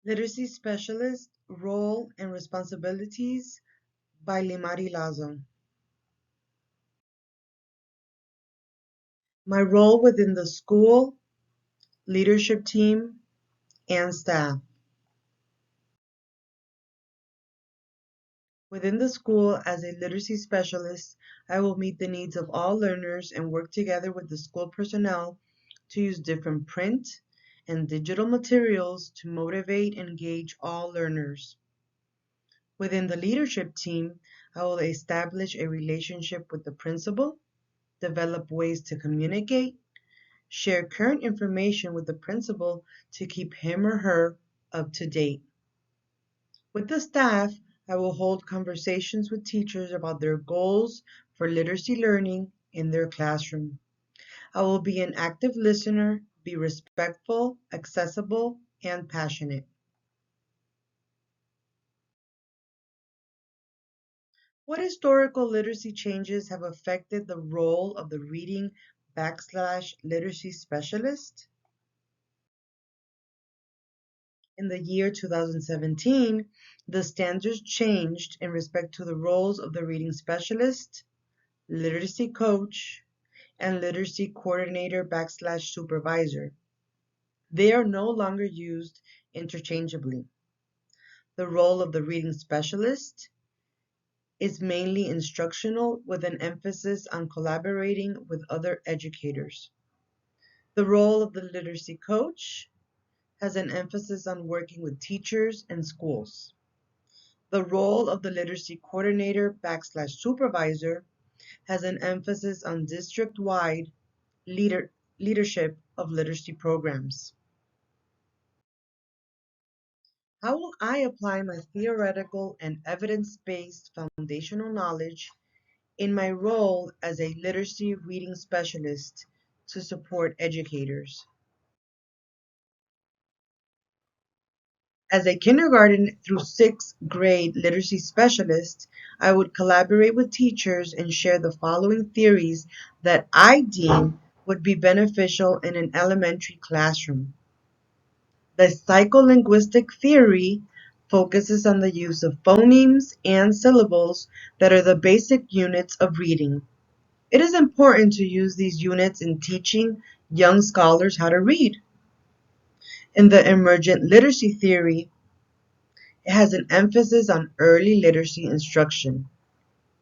Literacy Specialist Role and Responsibilities by Limari Lazo. My role within the school, leadership team, and staff. Within the school, as a literacy specialist, I will meet the needs of all learners and work together with the school personnel to use different print and digital materials to motivate and engage all learners. Within the leadership team, I will establish a relationship with the principal, develop ways to communicate, share current information with the principal to keep him or her up to date. With the staff, I will hold conversations with teachers about their goals for literacy learning in their classroom. I will be an active listener, be respectful, accessible, and passionate. What historical literacy changes have affected the role of the reading/literacy specialist? In the year 2017, the standards changed in respect to the roles of the reading specialist, literacy coach, and literacy coordinator/supervisor. They are no longer used interchangeably. The role of the reading specialist is mainly instructional with an emphasis on collaborating with other educators. The role of the literacy coach has an emphasis on working with teachers and schools. The role of the literacy coordinator/supervisor has an emphasis on district-wide leadership of literacy programs. How will I apply my theoretical and evidence-based foundational knowledge in my role as a literacy reading specialist to support educators? As a kindergarten through sixth grade literacy specialist, I would collaborate with teachers and share the following theories that I deem would be beneficial in an elementary classroom. The psycholinguistic theory focuses on the use of phonemes and syllables that are the basic units of reading. It is important to use these units in teaching young scholars how to read. In the emergent literacy theory, it has an emphasis on early literacy instruction.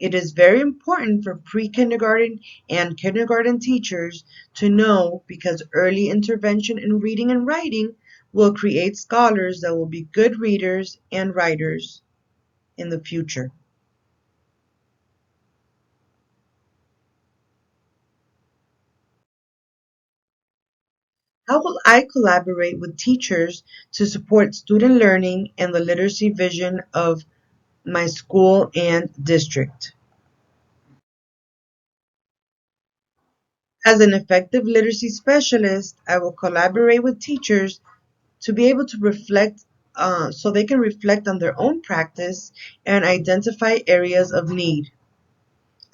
It is very important for pre-kindergarten and kindergarten teachers to know because early intervention in reading and writing will create scholars that will be good readers and writers in the future. How will I collaborate with teachers to support student learning and the literacy vision of my school and district? As an effective literacy specialist, I will collaborate with teachers to be able to reflect so they can reflect on their own practice and identify areas of need.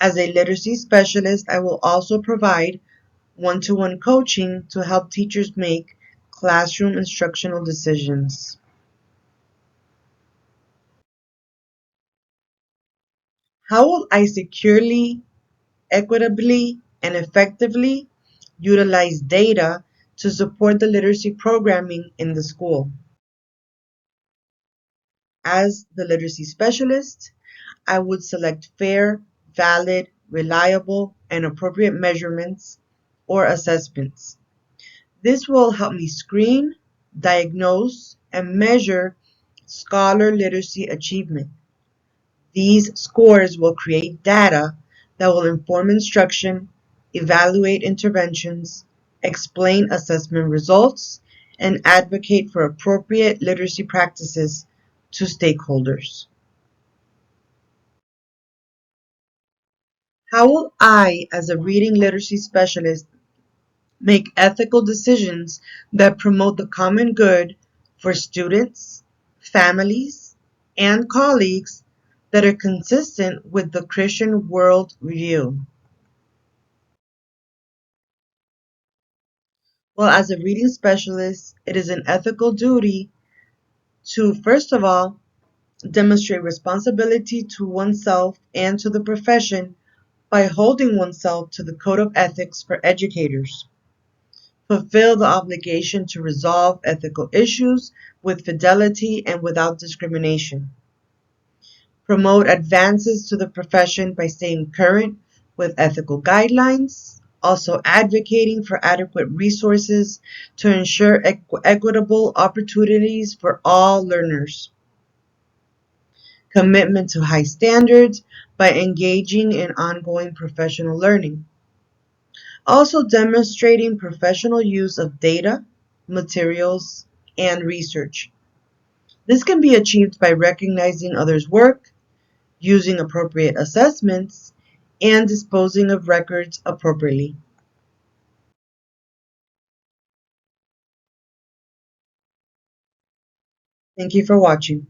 As a literacy specialist, I will also provide one-to-one coaching to help teachers make classroom instructional decisions. How will I securely, equitably, and effectively utilize data to support the literacy programming in the school? As the literacy specialist, I would select fair, valid, reliable, and appropriate measurements or assessments. This will help me screen, diagnose, and measure scholar literacy achievement. These scores will create data that will inform instruction, evaluate interventions, explain assessment results, and advocate for appropriate literacy practices to stakeholders. How will I, as a reading literacy specialist, make ethical decisions that promote the common good for students, families, and colleagues that are consistent with the Christian worldview? Well, as a reading specialist, it is an ethical duty to, first of all, demonstrate responsibility to oneself and to the profession by holding oneself to the code of ethics for educators. Fulfill the obligation to resolve ethical issues with fidelity and without discrimination. Promote advances to the profession by staying current with ethical guidelines, also advocating for adequate resources to ensure equitable opportunities for all learners. Commitment to high standards by engaging in ongoing professional learning. Also demonstrating professional use of data, materials, and research. This can be achieved by recognizing others' work, using appropriate assessments, and disposing of records appropriately. Thank you for watching.